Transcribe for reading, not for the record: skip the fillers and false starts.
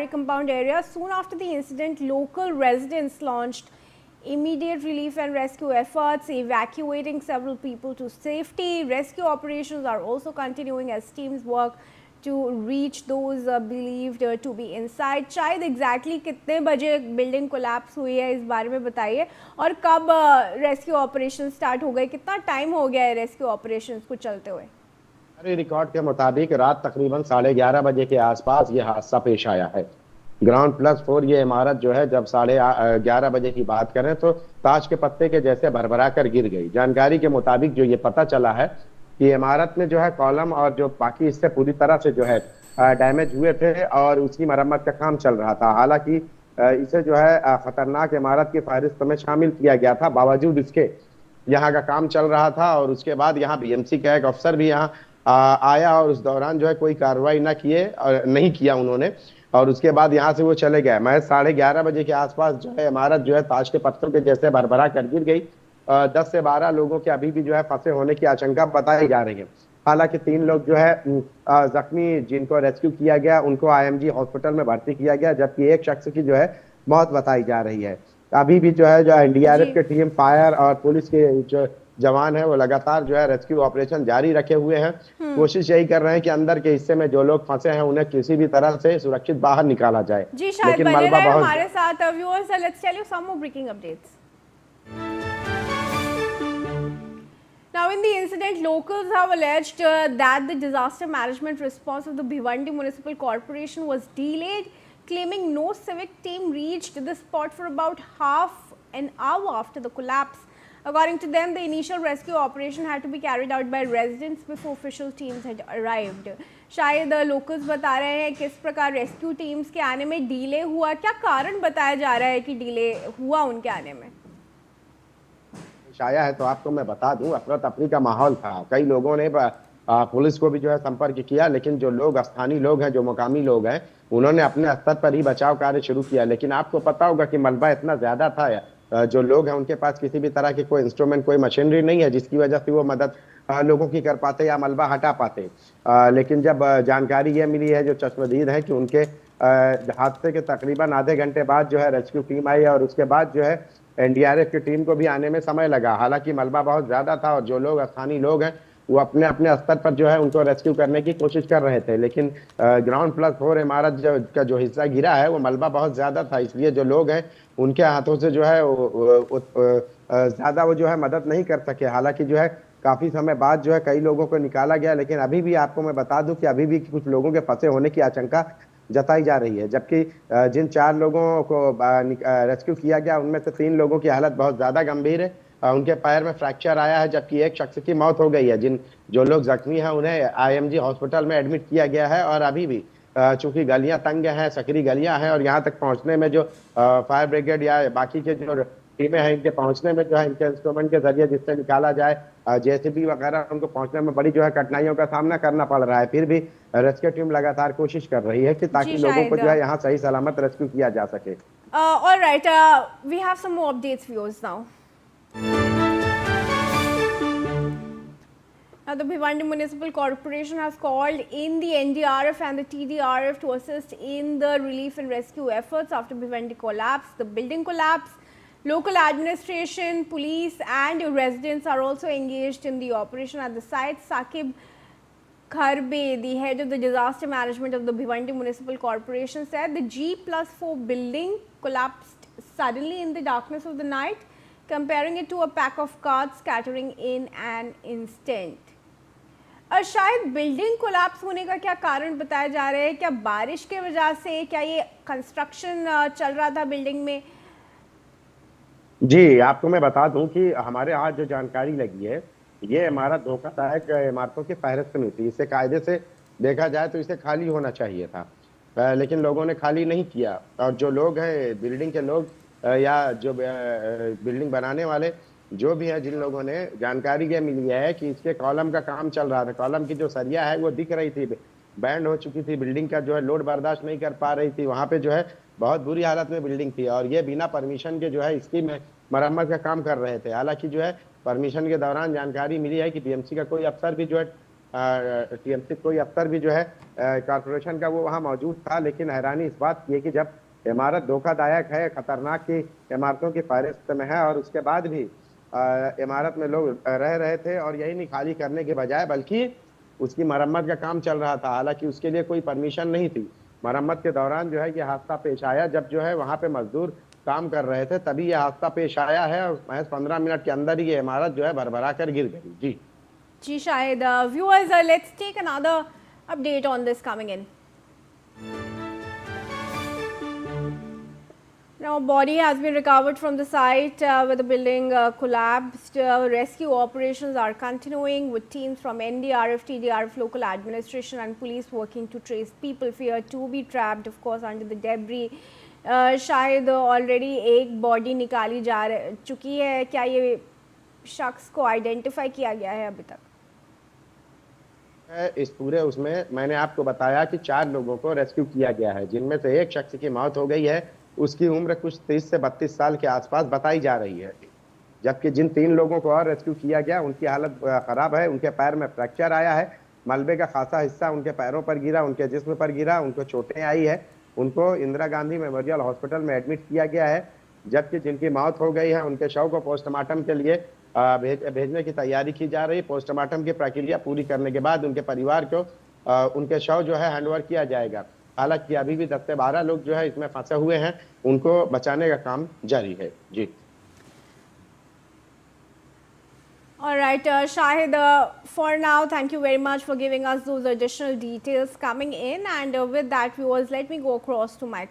compound area. Soon after the incident, local residents launched immediate relief and rescue efforts, evacuating several people to safety. Rescue operations are also continuing as teams work to reach those believed to be inside. शायद exactly कितने बजे building collapse हुई है इस बारे में बताइए, और कब रेस्क्यू ऑपरेशन स्टार्ट हो गए, कितना टाइम हो गया है रेस्क्यू ऑपरेशंस को चलते हुए? रिकॉर्ड के मुताबिक रात तकरीबन 11:30 के आसपास ये हादसा पेश आया है। ग्राउंड+4 ये इमारत जो है जब 11:30 की बात करें तो ताश के पत्ते के जैसे भरभरा कर गिर गई। जानकारी के मुताबिक जो ये पता चला है कि इमारत में जो है कॉलम और जो बाकी हिस्से पूरी तरह से जो है डैमेज हुए थे और उसकी मरम्मत का काम चल रहा था। हालांकि इसे जो है खतरनाक इमारत की फहरिस्त में शामिल किया गया था, बावजूद इसके यहाँ का काम चल रहा था। और उसके बाद यहाँ बीएमसी का एक अफसर भी यहाँ आया और उस दौरान जो है कोई कार्रवाई न किए और नहीं किया उन्होंने, और उसके बाद यहाँ से वो चले गए। मैं 11:30 के आसपास जो है इमारत जो है ताश के पत्तों के जैसे भरभरा कर गिर गई। 10 से 12 लोगों के अभी भी जो है फंसे होने की आशंका बताई जा रही है। हालांकि 3 लोग जो है जख्मी जिनको रेस्क्यू किया गया उनको आईएमजी हॉस्पिटल में भर्ती किया गया, जबकि एक शख्स की जो है मौत बताई जा रही है। अभी भी जो है एनडीआरएफ की टीम, फायर और पुलिस के जो जवान है वो लगातार जो है रेस्क्यू ऑपरेशन जारी रखे हुए हैं। कोशिश यही कर रहे हैं कि अंदर के हिस्से में जो लोग फंसे हैं उन्हें किसी भी तरह से सुरक्षित बाहर निकाला जाए। जी, शायद बने रहे हमारे साथ। Viewers, let's tell you some more breaking updates. Now, in the incident, locals have alleged that the disaster management response of the Bhiwandi Municipal Corporation was delayed, claiming no civic team reached the spot for about half an hour after the collapse. According to them, the initial rescue operation had to be carried out by residents before official teams had arrived. शायद locals बता रहे हैं किस प्रकार rescue teams के आने में delay हुआ, क्या कारण बताया जा रहा है कि delay हुआ उनके आने में? आया है तो आपको मैं बता दूं, अफरा तफरी का माहौल था। कई लोगों ने पुलिस को भी जो है संपर्क किया, लेकिन जो लोग स्थानीय लोग हैं, जो मुकामी लोग हैं, उन्होंने अपने स्तर पर ही बचाव कार्य शुरू किया। लेकिन आपको पता होगा कि मलबा इतना ज्यादा था, जो लोग हैं उनके पास किसी भी तरह की कोई इंस्ट्रूमेंट, कोई मशीनरी नहीं है जिसकी वजह से वो मदद लोगों की कर पाते या मलबा हटा पाते। लेकिन जब जानकारी ये मिली है, जो चश्मदीद है, कि उनके हादसे के तकरीबन आधे घंटे बाद जो है रेस्क्यू टीम आई और उसके बाद जो है एनडीआरएफ की टीम को भी आने में समय लगा। हालांकि मलबा बहुत ज्यादा था और जो लोग स्थानीय लोग हैं वो अपने अपने स्तर पर जो है उनको रेस्क्यू करने की कोशिश कर रहे थे। लेकिन ग्राउंड+4 इमारत का जो हिस्सा गिरा है वो मलबा बहुत ज्यादा था, इसलिए जो लोग हैं उनके हाथों से जो है ज्यादा वो जो है मदद नहीं कर सके। हालांकि जो है काफी समय बाद जो है कई लोगों को निकाला गया, लेकिन अभी भी आपको मैं बता दूं कि अभी भी कुछ लोगों के फंसे होने की आशंका जताई जा रही है। जबकि जिन 4 लोगों को रेस्क्यू किया गया उनमें से 3 लोगों की हालत बहुत ज्यादा गंभीर है, उनके पैर में फ्रैक्चर आया है, जबकि एक शख्स की मौत हो गई है। जो लोग जख्मी हैं उन्हें आईएमजी हॉस्पिटल में एडमिट किया गया है। और अभी भी चूंकि गलियां तंग हैं, सकरी गलियां हैं, और यहाँ तक पहुंचने में जो फायर ब्रिगेड या बाकी के जो टीमें हैं इनके पहुंचने में जो है इनके इंस्ट्रूमेंट के जरिए जिससे निकाला जाए, जेसीबी वगैरह, उनको पहुंचने में बड़ी जो है कठिनाइयों का सामना करना पड़ रहा है। फिर भी रेस्क्यू टीम लगातार कोशिश कर रही है कि ताकि लोगों को जो है यहाँ सही सलामत रेस्क्यू किया जा सके। Alright, we have some more updates viewers now. Now, the Bhiwandi Municipal Corporation has called in the NDRF and the TDRF to assist in the relief and rescue efforts after Bhiwandi collapse. The building collapse, local administration, police and residents are also engaged in the operation at the site. Saqib Kharbe, the head of the disaster management of the Bhiwandi Municipal Corporation, said the G+4 building collapsed suddenly in the darkness of the night, comparing it to a pack of cards scattering in an instant. शायद building collapse होने का क्या कारण बताया जा रहा है? क्या बारिश के वजह से, क्या ये कंस्ट्रक्शन चल रहा था बिल्डिंग में? जी, आपको मैं बता दूं कि हमारे यहाँ जो जानकारी लगी है, ये इमारत धोखादायक इमारतों की फहरिस्त में थी। इसे कायदे से देखा जाए तो इसे खाली होना चाहिए था, लेकिन लोगों ने खाली नहीं किया। और जो लोग हैं, बिल्डिंग के लोग या जो बिल्डिंग बनाने वाले जो भी है, जिन लोगों ने जानकारी ये मिली है कि इसके कॉलम का काम चल रहा था, कॉलम की जो सरिया है वो दिख रही थी, बैंड हो चुकी थी, बिल्डिंग का जो है लोड बर्दाश्त नहीं कर पा रही थी, वहाँ पे जो है बहुत बुरी हालत में बिल्डिंग थी, और ये बिना परमिशन के जो है इसकी मरम्मत का काम कर रहे थे। हालांकि जो है परमिशन के दौरान जानकारी मिली है कि बीएमसी का कोई अफसर भी जो है टीएमसी कोई अफसर भी जो है कॉरपोरेशन का वो वहाँ मौजूद था, लेकिन हैरानी इस बात की है कि जब इमारत धोखादायक है, खतरनाक की इमारतों की फहरिस्त में है और उसके बाद भी इमारत में लोग रह रहे थे और यही नहीं खाली करने के बजाय बल्कि उसकी मरम्मत का काम चल रहा था, हालांकि उसके लिए कोई परमिशन नहीं थी। मरम्मत के दौरान जो है ये हादसा पेश आया, जब जो है वहाँ पे मजदूर काम कर रहे थे तभी यह हादसा पेश आया है और महज 15 मिनट के अंदर ही ये इमारत जो है भरभरा कर गिर गई। जी जी Shahid, viewers, let's take another update on this coming in. Now, body has been recovered from the site where the building collapsed. Rescue operations are continuing with teams from NDRF, TDRF, local administration and police working to trace people feared to be trapped, of course, under the debris. शायद already एक body निकाली जा चुकी है, क्या ये शख्स को आइडेंटिफाई किया गया है अभी तक? इस पूरे उसमें मैंने आपको बताया कि 4 लोगों को रेस्क्यू किया गया है, जिनमें से एक शख्स की मौत हो गई है। उसकी उम्र कुछ 30 से 32 साल के आसपास बताई जा रही है, जबकि जिन 3 लोगों को और रेस्क्यू किया गया उनकी हालत खराब है। उनके पैर में फ्रैक्चर आया है, मलबे का खासा हिस्सा उनके पैरों पर गिरा, उनके जिस्म पर गिरा, उनको चोटें आई है। उनको इंदिरा गांधी मेमोरियल हॉस्पिटल में एडमिट किया गया है, जबकि जिनकी मौत हो गई है उनके शव को पोस्टमार्टम के लिए भेजने की तैयारी की जा रही है। पोस्टमार्टम की प्रक्रिया पूरी करने के बाद उनके परिवार को उनके शव जो है हैंडओवर किया जाएगा। हालांकि अभी भी 10 से 12 लोग जो है इसमें फंसे हुए हैं, उनको बचाने का काम जारी है। जी All right, Shahid, for now, thank you very much for giving us those additional details coming in. And with that, viewers, let me go across to my